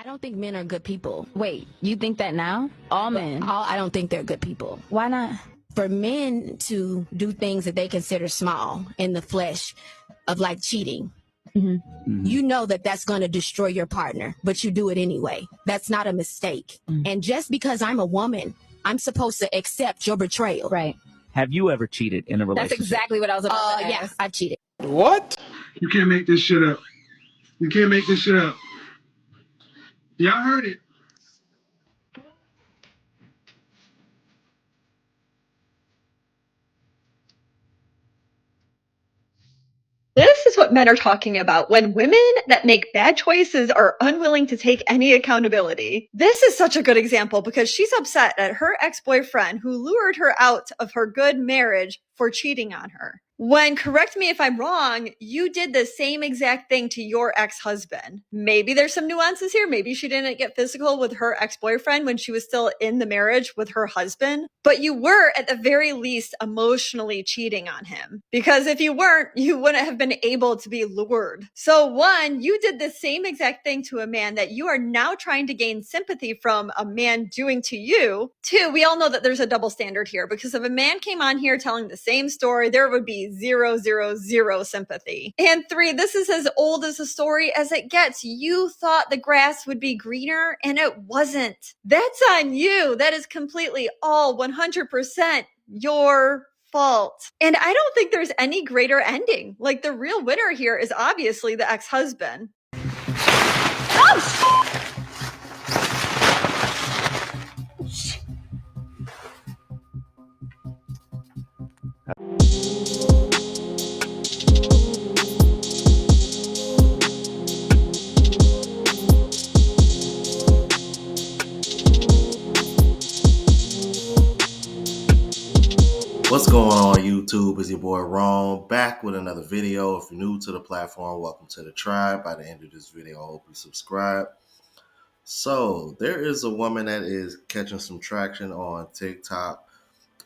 I don't think men are good people. Wait, you think that now? All men? I don't think they're good people. Why not? For men to do things that they consider small in the flesh of like cheating, you know that that's going to destroy your partner, but you do it anyway. That's not a mistake. And just because I'm a woman, I'm supposed to accept your betrayal. Right. Have you ever cheated in a relationship? That's exactly what I was about to Yeah, ask. I've cheated. What? You can't make this shit up. You can't make this shit up. Y'all heard it. This is what men are talking about when women that make bad choices are unwilling to take any accountability. This is such a good example because she's upset at her ex-boyfriend who lured her out of her good marriage for cheating on her. When, correct me if I'm wrong, you did the same exact thing to your ex-husband. Maybe there's some nuances here. Maybe she didn't get physical with her ex-boyfriend when she was still in the marriage with her husband, but you were at the very least emotionally cheating on him. Because if you weren't, you wouldn't have been able to be lured. So one, you did the same exact thing to a man that you are now trying to gain sympathy from a man doing to you. Two, we all know that there's a double standard here because if a man came on here telling the same story, there would be 000 sympathy. And three, this is as old as a story as it gets. You thought the grass would be greener and it wasn't. That's on you. That is completely all 100% your fault. And I don't think there's any greater ending. Like the real winner here is obviously the ex-husband. Oh! What's going on YouTube? It's your boy Ron back with another video. If you're new to the platform, welcome to the tribe. By the end of this video, I hope you subscribe. So there is a woman that is catching some traction on TikTok,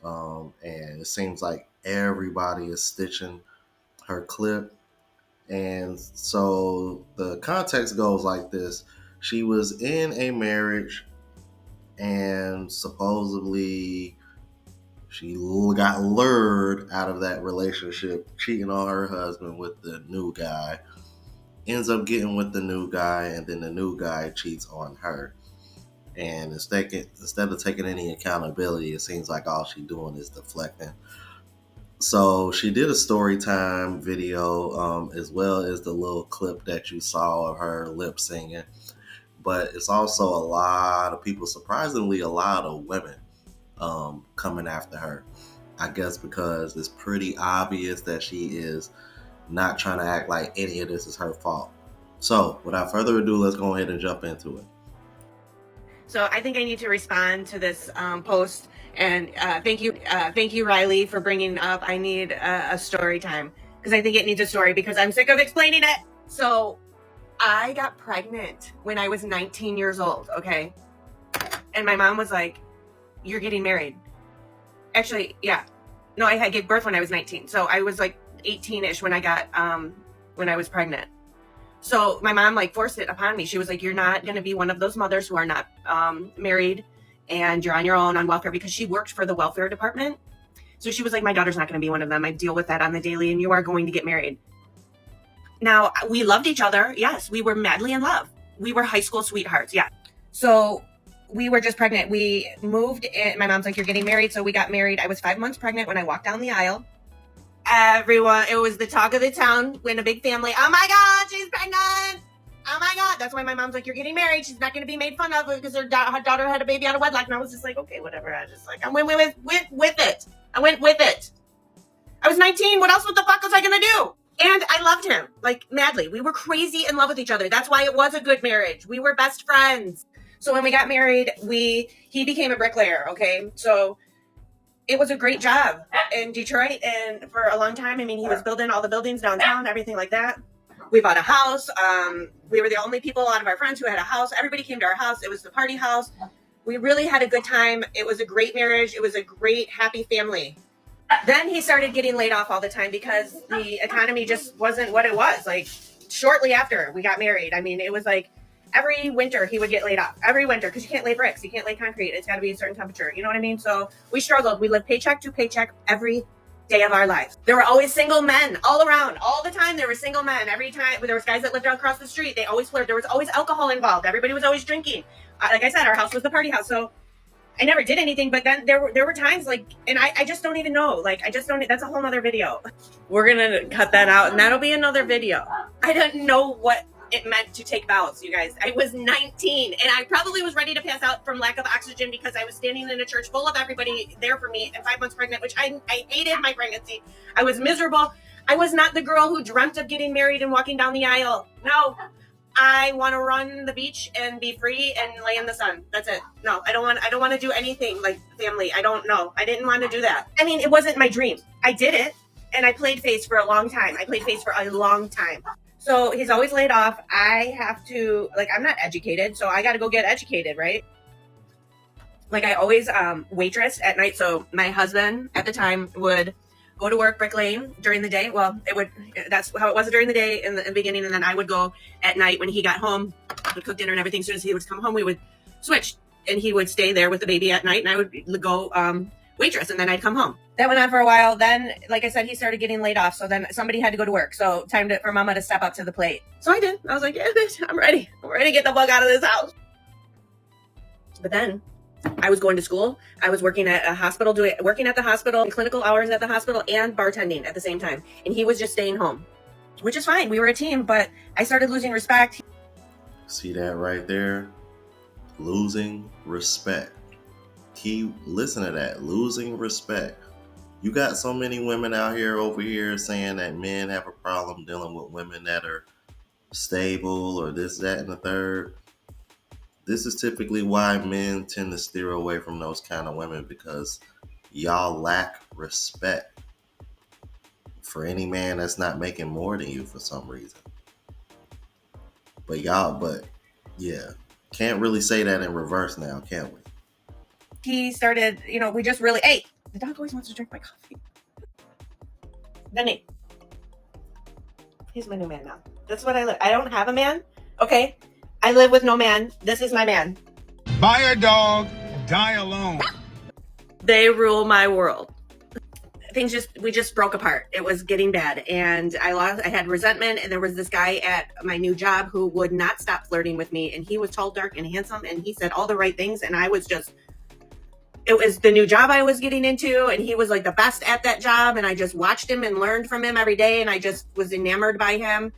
and it seems like everybody is stitching her clip. And so the context goes like this. She was in a marriage and supposedly she got lured out of that relationship, cheating on her husband with the new guy, ends up getting with the new guy, and then the new guy cheats on her. And instead of taking any accountability, it seems like all she's doing is deflecting. So she did a story time video, as well as the little clip that you saw of her lip singing. But it's also a lot of people, surprisingly, a lot of women coming after her. I guess because it's pretty obvious that she is not trying to act like any of this is her fault. So without further ado, let's go ahead and jump into it. So I think I need to respond to this post, and thank you, Riley, for bringing up. I need a story time because I think it needs a story because I'm sick of explaining it. So I got pregnant when I was 19 years old, okay? And my mom was like, "You're getting married." Actually, yeah. No, I gave birth when I was 19. So I was like 18-ish when I was pregnant. So my mom like forced it upon me. She was like, "You're not going to be one of those mothers who are not married and you're on your own on welfare," because she worked for the welfare department. So she was like, "My daughter's not going to be one of them. I deal with that on the daily and you are going to get married." Now, we loved each other. Yes, we were madly in love. We were high school sweethearts. Yeah. So we were just pregnant. We moved in. My mom's like, "You're getting married." So we got married. I was 5 months pregnant when I walked down the aisle. Everyone, it was the talk of the town. When a big family, "Oh my God, she's pregnant. Oh my God." That's why my mom's like, "You're getting married. She's not going to be made fun of because her daughter had a baby out of wedlock." And I was just like, okay, whatever. I went with it. I went with it. I was 19. What else? What the fuck was I going to do? And I loved him like madly. We were crazy in love with each other. That's why it was a good marriage. We were best friends. So when we got married, he became a bricklayer. Okay. So it was a great job in Detroit. And for a long time, I mean, he was building all the buildings downtown, everything like that. We bought a house. We were the only people out of our friends who had a house. Everybody came to our house. It was the party house. We really had a good time. It was a great marriage. It was a great, happy family. Then he started getting laid off all the time because the economy just wasn't what it was. Like shortly after we got married, I mean, it was like Every winter he would get laid off. Every winter, because you can't lay bricks, you can't lay concrete. It's got to be a certain temperature. You know what I mean? So we struggled. We lived paycheck to paycheck every day of our lives. There were always single men all around, all the time. There were single men every time. There was guys that lived across the street. They always flirted. There was always alcohol involved. Everybody was always drinking. Like I said, our house was the party house. So I never did anything. But then there were times like, and I just don't even know. Like I just don't. That's a whole nother video. We're gonna cut that out, and that'll be another video. I didn't know what it meant to take vows, you guys. I was 19 and I probably was ready to pass out from lack of oxygen because I was standing in a church full of everybody there for me and 5 months pregnant, which I hated my pregnancy. I was miserable. I was not the girl who dreamt of getting married and walking down the aisle. No, I want to run the beach and be free and lay in the sun. That's it. No, I don't want to do anything like family. I don't know. I didn't want to do that. I mean, it wasn't my dream. I did it and I played face for a long time. So he's always laid off. I have to, like, I'm not educated, so I got to go get educated, right? Like I always waitress at night. So my husband at the time would go to work bricklaying during the day. Well, that's how it was during the day in the beginning. And then I would go at night when he got home, would cook dinner and everything. As soon as he would come home, we would switch and he would stay there with the baby at night and I would go waitress and then I'd come home. That went on for a while. Then, like I said, he started getting laid off. So then somebody had to go to work. So time for mama to step up to the plate. So I did. I was like, yeah, bitch, I'm ready. I'm ready to get the fuck out of this house. But then I was going to school. I was working at a hospital, working at the hospital, clinical hours at the hospital and bartending at the same time. And he was just staying home, which is fine. We were a team, but I started losing respect. See that right there? Losing respect. Listen to that. Losing respect. You got so many women out here over here saying that men have a problem dealing with women that are stable or this, that, and the third. This is typically why men tend to steer away from those kind of women yeah, y'all lack respect for any man that's not making more than you for some reason. But yeah, can't really say that in reverse now, can we? He started, we just really, hey, the dog always wants to drink my coffee. Benny. He's my new man now. That's what I don't have a man. Okay. I live with no man. This is my man. Buy a dog, die alone. They rule my world. We just broke apart. It was getting bad. And I had resentment. And there was this guy at my new job who would not stop flirting with me. And he was tall, dark, and handsome. And he said all the right things. And it was the new job I was getting into. And he was like the best at that job. And I just watched him and learned from him every day. And I just was enamored by him.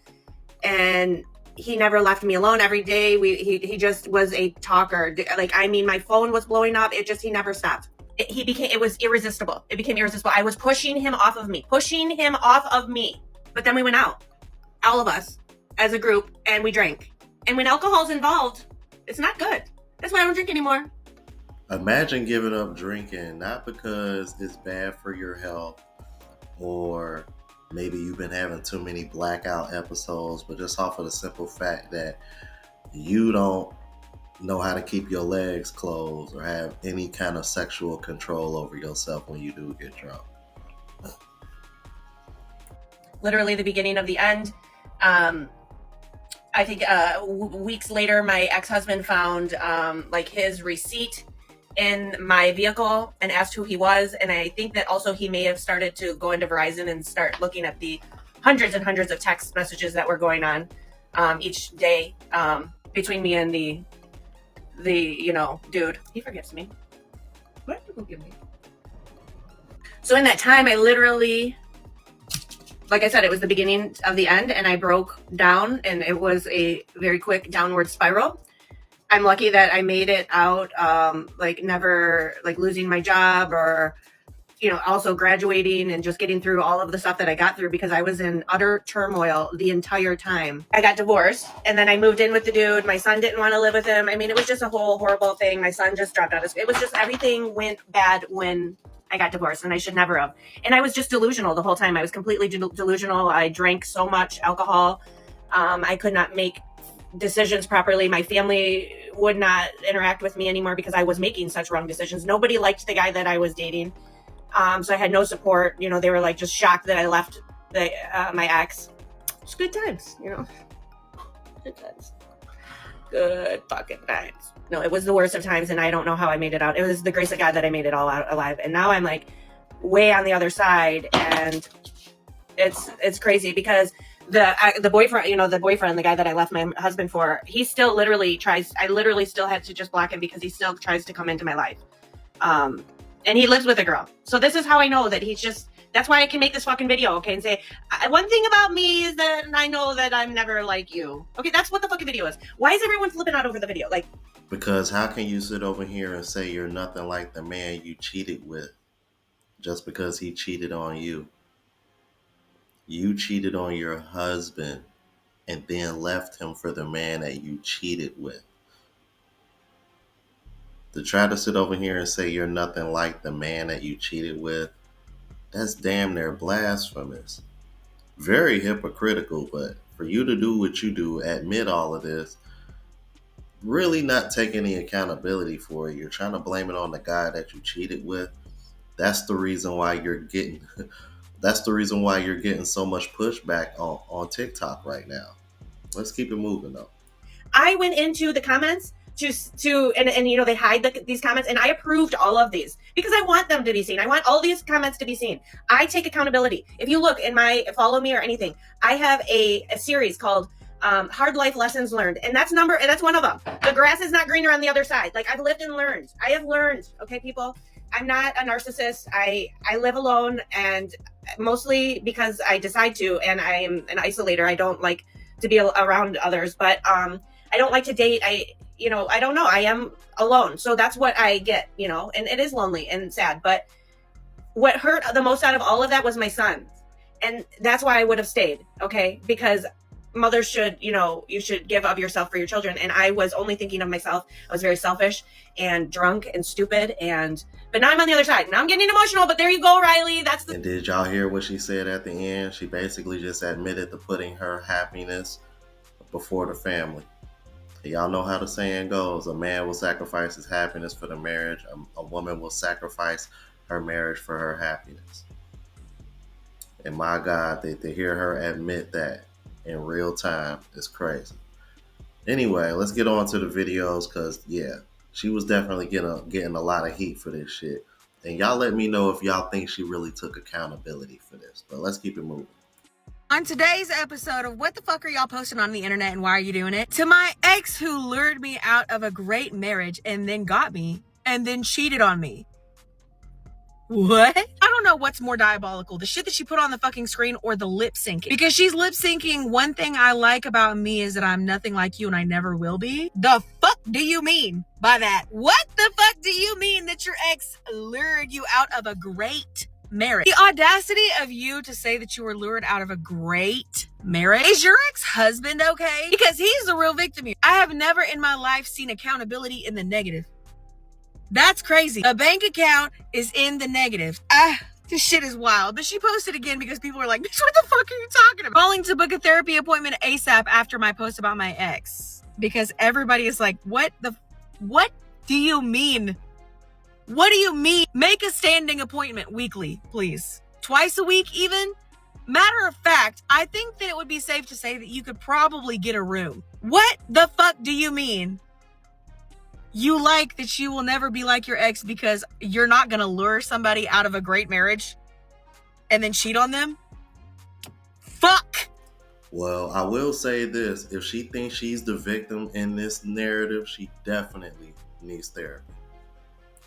And he never left me alone every day. He just was a talker. Like, I mean, my phone was blowing up. He never stopped. It was irresistible. It became irresistible. I was pushing him off of me. But then we went out, all of us as a group, and we drank. And when alcohol's involved, it's not good. That's why I don't drink anymore. Imagine giving up drinking, not because it's bad for your health or maybe you've been having too many blackout episodes, but just off of the simple fact that you don't know how to keep your legs closed or have any kind of sexual control over yourself when you do get drunk. Literally the beginning of the end. I think weeks later, my ex-husband found his receipt in my vehicle and asked who he was. And I think that also he may have started to go into Verizon and start looking at the hundreds and hundreds of text messages that were going on each day between me and the dude. He forgives me. What did you give me? So in that time, I literally, like I said, it was the beginning of the end and I broke down and it was a very quick downward spiral. I'm lucky that I made it out, never losing my job or, also graduating and just getting through all of the stuff that I got through because I was in utter turmoil the entire time. I got divorced and then I moved in with the dude. My son didn't want to live with him. I mean, it was just a whole horrible thing. My son just dropped out of school. It was just everything went bad when I got divorced and I should never have. And I was just delusional the whole time. I was completely delusional. I drank so much alcohol. I could not make decisions properly. My family would not interact with me anymore because I was making such wrong decisions. Nobody liked the guy that I was dating. So I had no support. They were just shocked that I left my ex. It's good times, Good times. good fucking times. No, it was the worst of times, and I don't know how I made it out. It was the grace of God that I made it all out alive. And now I'm like way on the other side, and it's crazy because the boyfriend, you know, the guy that I left my husband for, he still literally tries. I literally still had to just block him because he still tries to come into my life. And he lives with a girl. So this is how I know that he's just, that's why I can make this fucking video, okay, and say, one thing about me is that I know that I'm never like you. Okay, that's what the fucking video is. Why is everyone flipping out over the video? Like, because how can you sit over here and say you're nothing like the man you cheated with just because he cheated on you? You cheated on your husband and then left him for the man that you cheated with. To try to sit over here and say you're nothing like the man that you cheated with, that's damn near blasphemous. Very hypocritical, but for you to do what you do, admit all of this, really not take any accountability for it. You're trying to blame it on the guy that you cheated with. That's the reason why you're getting so much pushback on TikTok right now. Let's keep it moving though. I went into the comments and you know, they hide these comments, and I approved all of these because I want them to be seen. I want all these comments to be seen. I take accountability. If you look in my follow me or anything, I have a series called Hard Life Lessons Learned, and that's one of them. The grass is not greener on the other side. Like, I've lived and learned. I have learned. Okay, people, I'm not a narcissist. I live alone, and mostly because I decide to, and I am an isolator. I don't like to be around others, but I don't like to date. I don't know. I am alone. So that's what I get, you know, and it is lonely and sad. But what hurt the most out of all of that was my son. And that's why I would have stayed. Okay. Because mothers should, you know, you should give of yourself for your children. And I was only thinking of myself. I was very selfish and drunk and stupid. But now I'm on the other side. Now I'm getting emotional, but there you go, Riley. And did y'all hear what she said at the end? She basically just admitted to putting her happiness before the family. Y'all know how the saying goes: a man will sacrifice his happiness for the marriage. A woman will sacrifice her marriage for her happiness. And my God, to hear her admit that in real time is crazy. Anyway, let's get on to the videos, because yeah, she was definitely getting a lot of heat for this shit. And y'all let me know if y'all think she really took accountability for this. But let's keep it moving. On today's episode of What the Fuck Are Y'all Posting on the Internet and Why Are You Doing It? To my ex who lured me out of a great marriage and then got me and then cheated on me. What? I don't know what's more diabolical, the shit that she put on the fucking screen or the lip syncing. Because she's lip syncing, one thing I like about me is that I'm nothing like you and I never will be. The fuck do you mean by that? What the fuck do you mean that your ex lured you out of a great marriage? The audacity of you to say that you were lured out of a great marriage. Is your ex-husband okay? Because he's the real victim here. I have never in my life seen accountability in the negative. That's crazy. A bank account is in the negative. This shit is wild. But she posted again because people were like, bitch, what the fuck are you talking about? Calling to book a therapy appointment ASAP after my post about my ex. Because everybody is like, what do you mean? What do you mean? Make a standing appointment weekly, please. Twice a week even? Matter of fact, I think that it would be safe to say that you could probably get a room. What the fuck do you mean? You like that you will never be like your ex because you're not going to lure somebody out of a great marriage and then cheat on them? Fuck! Well, I will say this. If she thinks she's the victim in this narrative, she definitely needs therapy.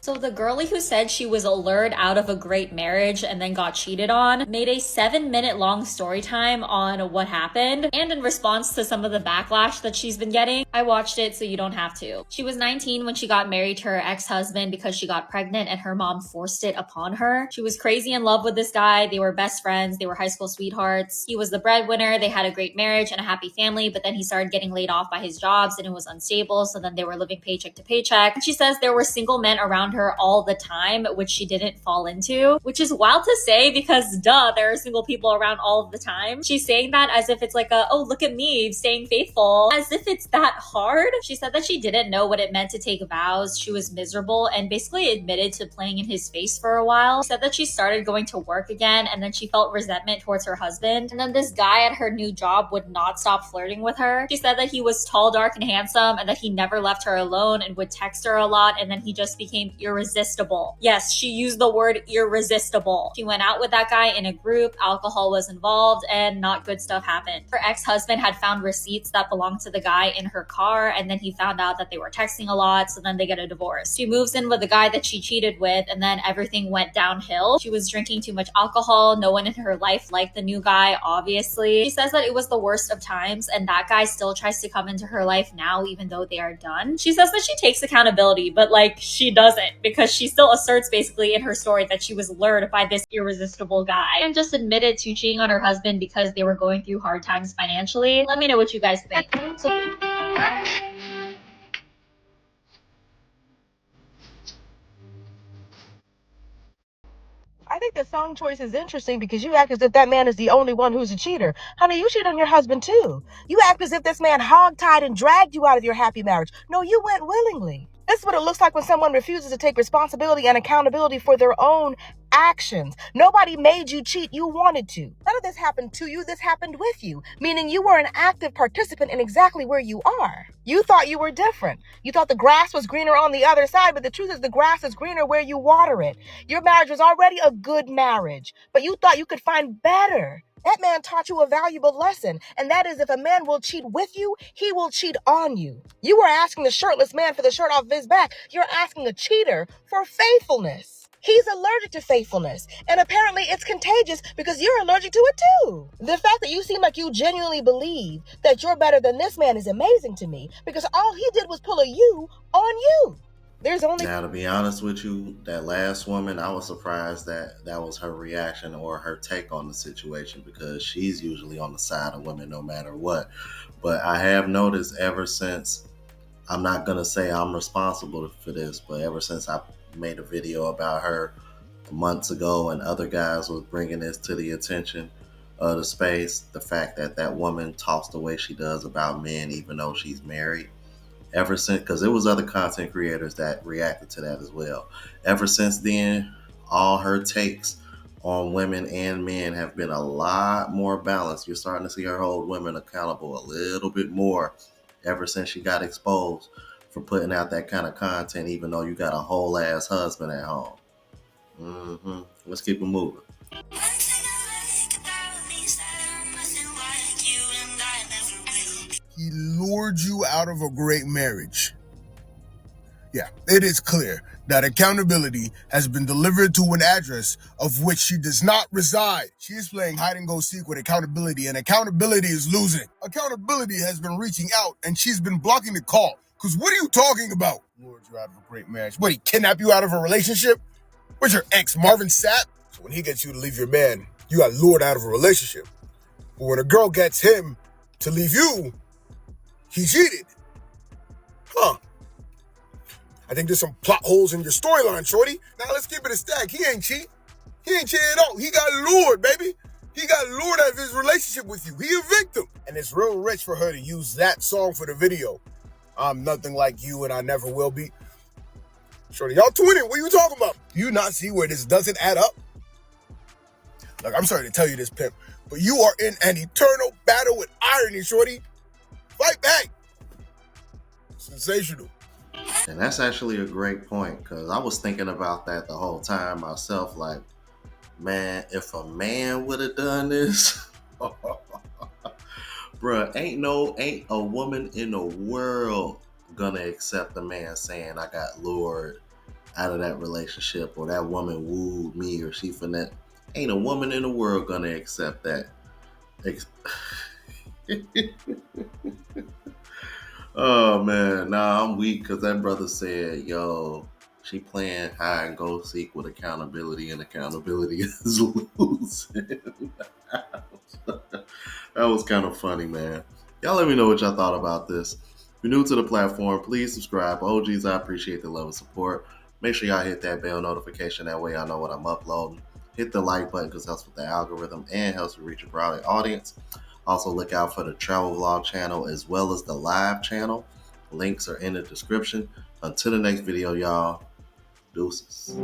So the girlie who said she was allured out of a great marriage and then got cheated on made a 7-minute long story time on what happened. And in response to some of the backlash that she's been getting, I watched it so you don't have to. She was 19 when she got married to her ex-husband because she got pregnant and her mom forced it upon her. She was crazy in love with this guy. They were best friends. They were high school sweethearts. He was the breadwinner. They had a great marriage and a happy family, but then he started getting laid off by his jobs and it was unstable. So then they were living paycheck to paycheck. And she says there were single men around around her all the time, which she didn't fall into, which is wild to say because duh, there are single people around all of the time. She's saying that as if it's like oh, look at me staying faithful, as if it's that hard. She said that she didn't know what it meant to take vows. She was miserable and basically admitted to playing in his face for a while. She said that she started going to work again and then she felt resentment towards her husband. And then this guy at her new job would not stop flirting with her. She said that he was tall, dark, and handsome and that he never left her alone and would text her a lot, and then he just became irresistible. Yes, she used the word irresistible. She went out with that guy in a group, alcohol was involved, and not good stuff happened. Her ex-husband had found receipts that belonged to the guy in her car, and then he found out that they were texting a lot, so then they get a divorce. She moves in with the guy that she cheated with, and then everything went downhill. She was drinking too much alcohol. No one in her life liked the new guy, obviously. She says that it was the worst of times, and that guy still tries to come into her life now, even though they are done. She says that she takes accountability, but like she doesn't, because she still asserts basically in her story that she was lured by this irresistible guy and just admitted to cheating on her husband because they were going through hard times financially. Let me know what you guys think. I think the song choice is interesting because you act as if that man is the only one who's a cheater. Honey, you cheat on your husband too. You act as if this man hogtied and dragged you out of your happy marriage. No, you went willingly. This is what it looks like when someone refuses to take responsibility and accountability for their own actions. Nobody made you cheat. You wanted to. None of this happened to you. This happened with you, meaning you were an active participant in exactly where you are. You thought you were different. You thought the grass was greener on the other side, but the truth is the grass is greener where you water it. Your marriage was already a good marriage, but you thought you could find better. That man taught you a valuable lesson, and that is if a man will cheat with you, he will cheat on you. You were asking the shirtless man for the shirt off his back. You're asking a cheater for faithfulness. He's allergic to faithfulness, and apparently it's contagious because you're allergic to it too. The fact that you seem like you genuinely believe that you're better than this man is amazing to me, because all he did was pull a you on you. Now, to be honest with you, that last woman, I was surprised that that was her reaction or her take on the situation, because she's usually on the side of women no matter what. But I have noticed ever since, I'm not going to say I'm responsible for this, but ever since I made a video about her months ago and other guys was bringing this to the attention of the space, the fact that that woman talks the way she does about men even though she's married, ever since, because there was other content creators that reacted to that as well. Ever since then, all her takes on women and men have been a lot more balanced. You're starting to see her hold women accountable a little bit more ever since she got exposed for putting out that kind of content, even though you got a whole ass husband at home. Let's keep it moving. He lured you out of a great marriage. Yeah, it is clear that accountability has been delivered to an address of which she does not reside. She is playing hide and go seek with accountability, and accountability is losing. Accountability has been reaching out, and she's been blocking the call. Because what are you talking about? Lured you out of a great marriage. What, he kidnapped you out of a relationship? Where's your ex, Marvin Sapp? So when he gets you to leave your man, you got lured out of a relationship. But when a girl gets him to leave you, he cheated. Huh. I think there's some plot holes in your storyline, shorty. Now let's keep it a stack. He ain't cheat. He ain't cheated at all. He got lured, baby. He got lured out of his relationship with you. He a victim. And it's real rich for her to use that song for the video. I'm nothing like you and I never will be. Shorty, y'all twinning. What are you talking about? Do you not see where this doesn't add up? Look, I'm sorry to tell you this, pimp, but you are in an eternal battle with irony, shorty. Fight back. Sensational. And that's actually a great point, because I was thinking about that the whole time myself. Like, man, if a man would have done this, bruh, ain't a woman in the world gonna accept a man saying I got lured out of that relationship, or that woman wooed me, or she finna. Ain't a woman in the world gonna accept that. Oh man, nah, I'm weak because that brother said, yo, she playing hide and go seek with accountability, and accountability is losing. That was kind of funny, man. Y'all let me know what y'all thought about this. If you're new to the platform, please subscribe. OGs, I appreciate the love and support. Make sure y'all hit that bell notification. That way y'all know what I'm uploading. Hit the like button because it helps with the algorithm and helps me reach a broader audience. Also, look out for the travel vlog channel as well as the live channel. Links are in the description. Until the next video, y'all. Deuces.